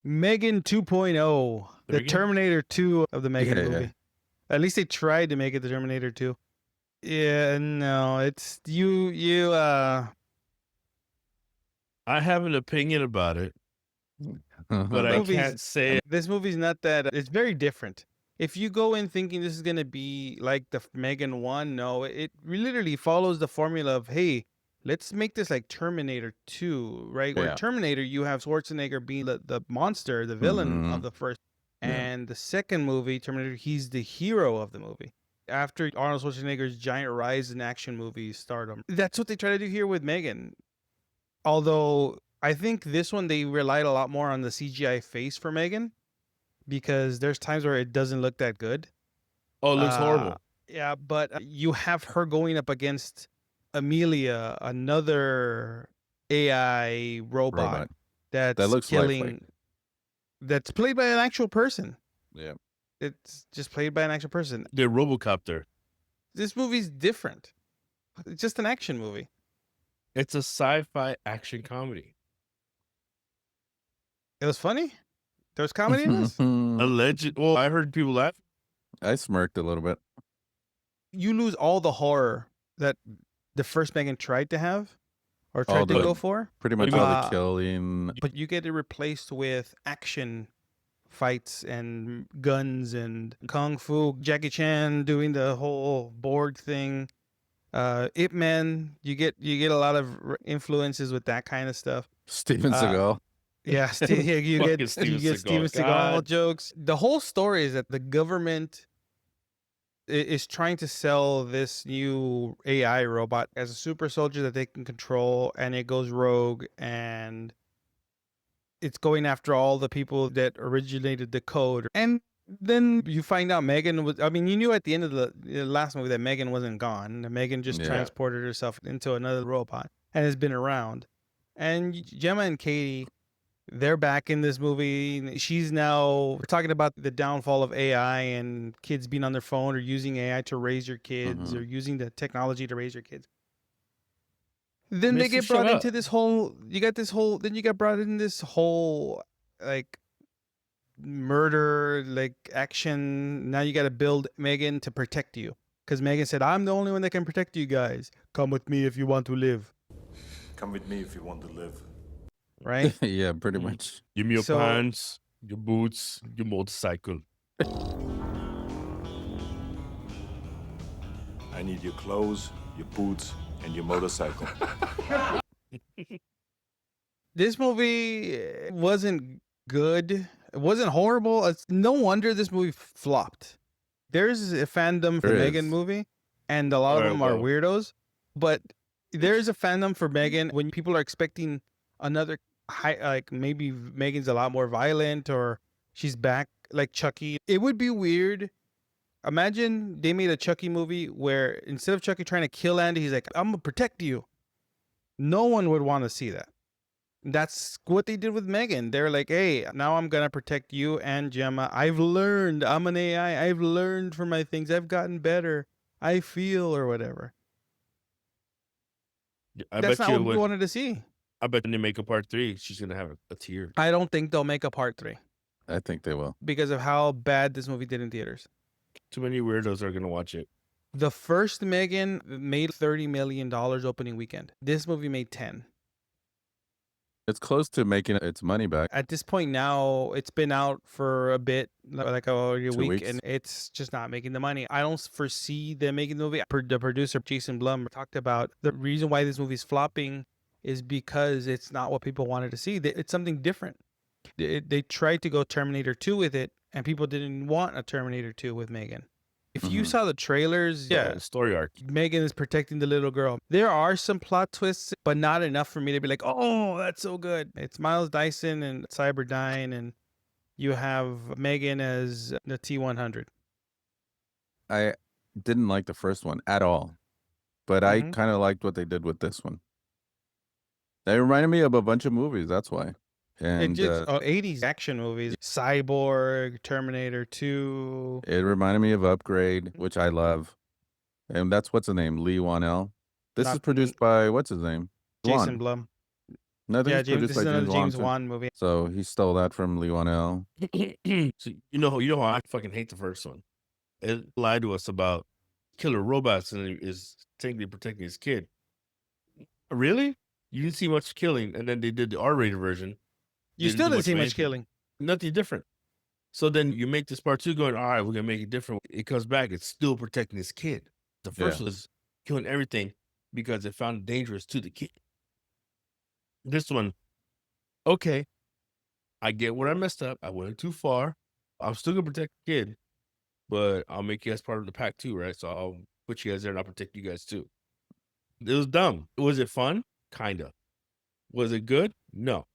Megan 2.0, the Again? Terminator 2 of the Megan Yeah, movie. yeah. At least they tried to make it the Terminator 2. Yeah, no, it's you I have an opinion about it, but I can't say it. This movie's not that. It's very different. If you go in thinking this is gonna be like the Megan one, no, it literally follows the formula of, hey, let's make this like Terminator 2, right? Where Yeah. Terminator, you have Schwarzenegger being the monster, the villain of the first, Yeah. and the second movie, Terminator, he's the hero of the movie. After Arnold Schwarzenegger's giant rise in action movie stardom, that's what they try to do here with Megan. Although I think this one they relied a lot more on the CGI face for Megan, because there's times where it doesn't look that good. Oh, it looks horrible. Yeah, but you have her going up against Amelia, another AI robot, that's That looks killing. lifelike. That's played by an actual person. Yeah. It's just played by an actual person. The Robocopter. This movie's different. It's just an action movie. It's a sci-fi action comedy. It was funny. There was comedy in this. Alleged. Well, I heard people laugh. I smirked a little bit. You lose all the horror that the first Megan tried to have or All tried to the- go for, Pretty much all the killing. but you get it replaced with action fights and guns and kung fu. Jackie Chan doing the whole Borg thing. Ip Man, you get a lot of influences with that kind of stuff. Steven Seagal. Yeah, you Fucking get Steven Steven Seagal. Seagal God. jokes. The whole story is that the government is trying to sell this new AI robot as a super soldier that they can control, and it goes rogue, and it's going after all the people that originated the code. And then you find out Megan was, I mean, you knew at the end of the last movie that Megan wasn't gone. Megan just Yeah. transported herself into another robot and has been around. And Gemma and Katie, they're back in this movie. She's now talking about the downfall of AI and kids being on their phone or using AI to raise your kids or using the technology to raise your kids. Then they Missy, get shut brought up. into this whole, then you got brought in this whole, like, murder, like, action. Now you got to build Megan to protect you. Because Megan said, I'm the only one that can protect you guys. Come with me if you want to live. Come with me if you want to live. Right? Yeah, pretty much. Give me your So- pants, your boots, your motorcycle. I need your clothes, your boots, and your motorcycle. This movie wasn't good. It wasn't horrible. It's no wonder this movie flopped. There's a fandom for There Megan is. movie, and a lot of Alright, them are well. weirdos. But there's a fandom for Megan when people are expecting another high, like maybe Megan's a lot more violent or she's back like Chucky. It would be weird. Imagine they made a Chucky movie where instead of Chucky trying to kill Andy, he's like, I'm gonna protect you. No one would want to see that. That's what they did with Megan. They're like, hey, now I'm gonna protect you and Gemma. I've learned. I'm an AI. I've learned from my things. I've gotten better. I feel or whatever. I That's bet not you what we when, wanted to see. I bet when they make a part 3, she's gonna have a tear. I don't think they'll make a part 3 I think they will. because of how bad this movie did in theaters. Too many weirdos are gonna watch it. The first Megan made $30 million opening weekend. This movie made 10. It's close to making its money back. At this point now, it's been out for a bit, like a week, weeks. and it's just not making the money. I don't foresee them making the movie. The producer, Jason Blum, talked about the reason why this movie's flopping is because it's not what people wanted to see. It's something different. They tried to go Terminator 2 with it, and people didn't want a Terminator 2 with Megan. If you Mhm. saw the trailers, The story arc. Megan is protecting the little girl. There are some plot twists, but not enough for me to be like, oh, that's so good. It's Miles Dyson and Cyberdyne, and you have Megan as the T-100. I didn't like the first one at all, but I Mhm. kind of liked what they did with this one. They reminded me of a bunch of movies. That's why. And It just 80s action movies, Cyborg, Terminator 2. it reminded me of Upgrade, which I love. And that's what's the name? Lee Wanell. This is Not- produced by what's his name? Jason Juan. Blum. Nothing's Yeah, James. produced This by is another James James Wan. Wan movie. So he stole that from Lee Wanell. So you know how I fucking hate the first one. It lied to us about killer robots and is technically protecting his kid. Really? You didn't see much killing, and then they did the R-rated version. You Didn't still do didn't see of much anything. killing. Nothing different. So then you make this part 2 going, all right, we're gonna make it different. It comes back, it's still protecting his kid. The first Yeah. was killing everything because it found it dangerous to the kid. This one, okay, I get where I messed up. I went too far. I'm still gonna protect the kid, but I'll make you guys part of the pack too, right? So I'll put you guys there and I'll protect you guys too. It was dumb. Was it fun? Kinda. Was it good? No.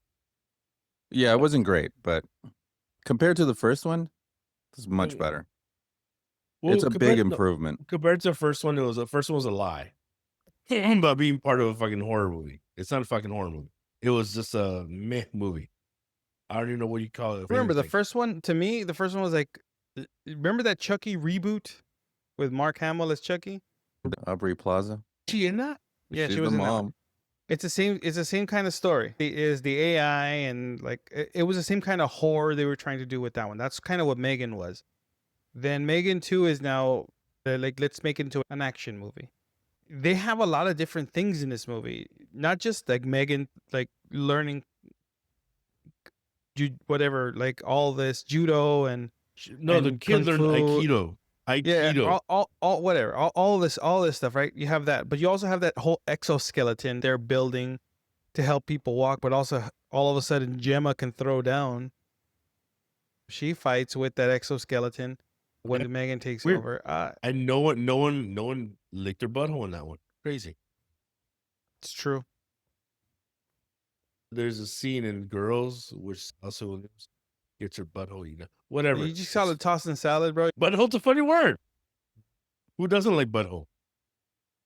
Yeah, it wasn't great, but compared to the first one, it's much Mm. better. Well, It's a big compared- no, improvement. compared to the first one, the first one was a lie about being part of a fucking horror movie. It's not a fucking horror movie. It was just a meh movie. I don't even know what you call it. Remember the Anything. first one? To me, the first one was like, remember that Chucky reboot with Mark Hamill as Chucky? Aubrey Plaza. She in that? Yeah, She's she was the in that one. mom. It's the same. It's the same kind of story. It is the AI and like it was the same kind of horror they were trying to do with that one. That's kind of what Megan was. Then Megan 2 is now like let's make it into an action movie. They have a lot of different things in this movie, not just like Megan like learning whatever like all this judo and No, the and kid kung learned fu. Aikido. Yeah, Aikido. all whatever, all this stuff, right? You have that, but you also have that whole exoskeleton they're building to help people walk, but also all of a sudden Gemma can throw down. She fights with that exoskeleton when Yeah, Megan takes weird. over. And no one licked their butthole in that one. Crazy. It's true. There's a scene in Girls, which also Williams gets her butthole eaten. Whatever. You just call it tossing salad, bro. Butthole's a funny word. Who doesn't like butthole?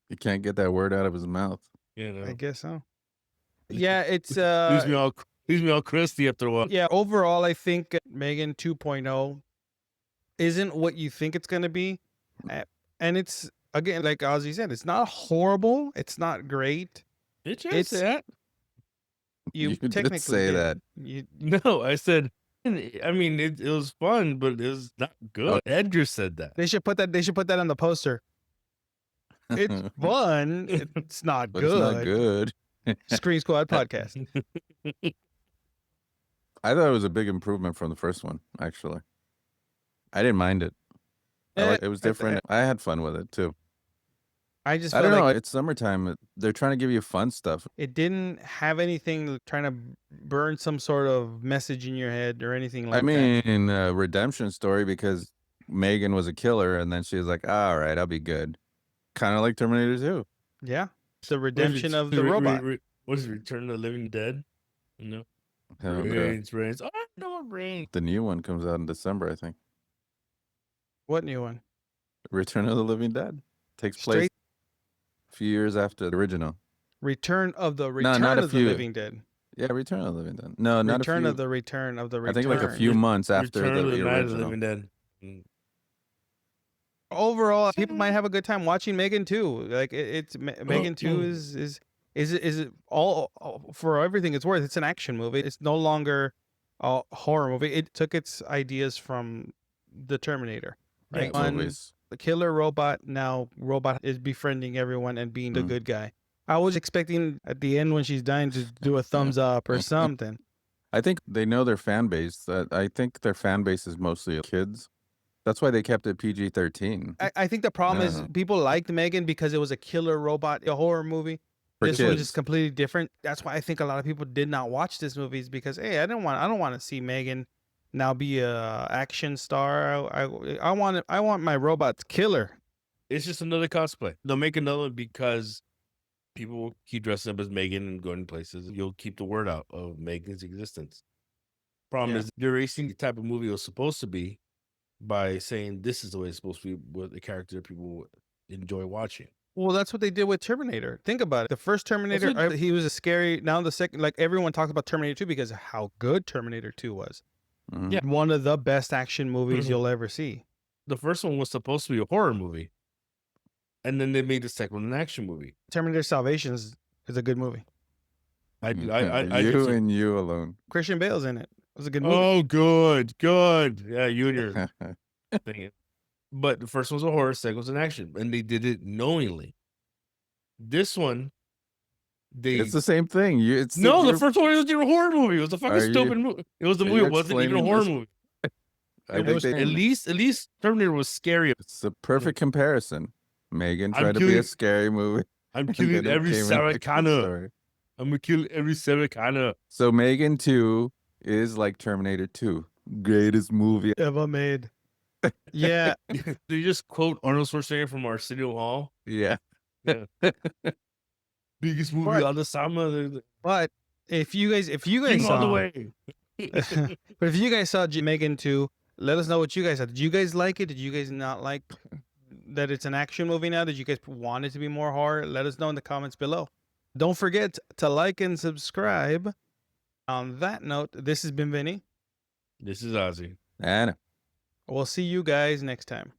He can't get that word out of his mouth. You know, I guess so. Yeah, it's leaves me all crusty after a while. yeah, overall I think Megan 2.0 isn't what you think it's going to be. And it's again like Ozzy said, it's not horrible, it's not great. Did you It's- say that? You did technically say did. that. You No, I said. I mean, it was fun, but it was not good. Edgar said that. They should put that on the poster. It's fun. It's not But good. it's not good. Screen Squad podcast. I thought it was a big improvement from the first one, actually. I didn't mind it. It was different. I had fun with it too. I just I felt don't know. like It's summertime. They're trying to give you fun stuff. it didn't have anything trying to burn some sort of message in your head or anything like I that. mean, a redemption story because Megan was a killer and then she was like, all right, I'll be good. Kind of like Terminator 2. Yeah, it's the redemption of the robot. What is it, Return of the Living Dead? You know, Okay. Brains. Oh, no brain. The new one comes out in December, I think. What new one? Return of the Living Dead takes place Straight a few years after the original. Return of the Return not a of the few. Living Dead. Yeah, Return of the Living Dead. No, not Return a few. of the Return of the I Return. think like a few months after Return of the Night of the original. Living Dead. Mm. Overall, people might have a good time watching Megan 2. Like Megan 2 is all for everything it's worth. It's an action movie. It's no longer a horror movie. It took its ideas from the Terminator. Right? Yeah, One, Movies. the killer robot, now robot is befriending everyone and being the Mm. good guy. I was expecting at the end when she's dying to do a thumbs up or something. I think they know their fan base. I think their fan base is mostly kids. That's why they kept it PG-13. I think the problem is Yeah. people liked Megan because it was a killer robot, a horror movie. For This one kids. is completely different. That's why I think a lot of people did not watch this movie is because hey, I don't want to see Megan now be a action star. I want my robot killer. It's just another cosplay. They'll make another one because people will keep dressing up as Megan and going places. You'll keep the word out of Megan's existence. Problem Yeah. is, they're erasing the type of movie it was supposed to be by saying this is the way it's supposed to be with the character people enjoy watching. Well, that's what they did with Terminator. Think about it. The first Terminator, what- he was a scary. Now the second, like everyone talks about Terminator 2 because of how good Terminator 2 was. Mhm. Yeah. One of the best action movies Mhm. you'll ever see. The first one was supposed to be a horror movie, and then they made the second one an action movie. Terminator Salvation is a good movie. I you just, and you alone. Christian Bale's in it. It was a good movie. oh, good. Yeah, you and your thing. But the first one's a horror, second one's an action, and they did it knowingly. This one, It's the same thing. The the first one was a horror movie. It was a fucking Are you- stupid movie. It was a are movie. you It wasn't even a explaining horror this? movie. I It think was they, fun. At least Terminator was scary. it's a perfect comparison. Megan I'm tried to be killing- a scary movie. I'm and killing then it every came in like a Saracana. story. I'm gonna kill every Saracana. So Megan 2 is like Terminator 2. Greatest movie. Ever made. Yeah. Do you just quote Arnold Schwarzenegger from Arsenio Hall? Yeah. Biggest movie But- on the summer. But if you guys King all the saw, way. but if you guys saw Megan 2, let us know what you guys thought. Did you guys like it? Did you guys not like that it's an action movie now? Did you guys want it to be more horror? Let us know in the comments below. Don't forget to like and subscribe. On that note, this has been Vinny. This is Ozzy. Anna. We'll see you guys next time.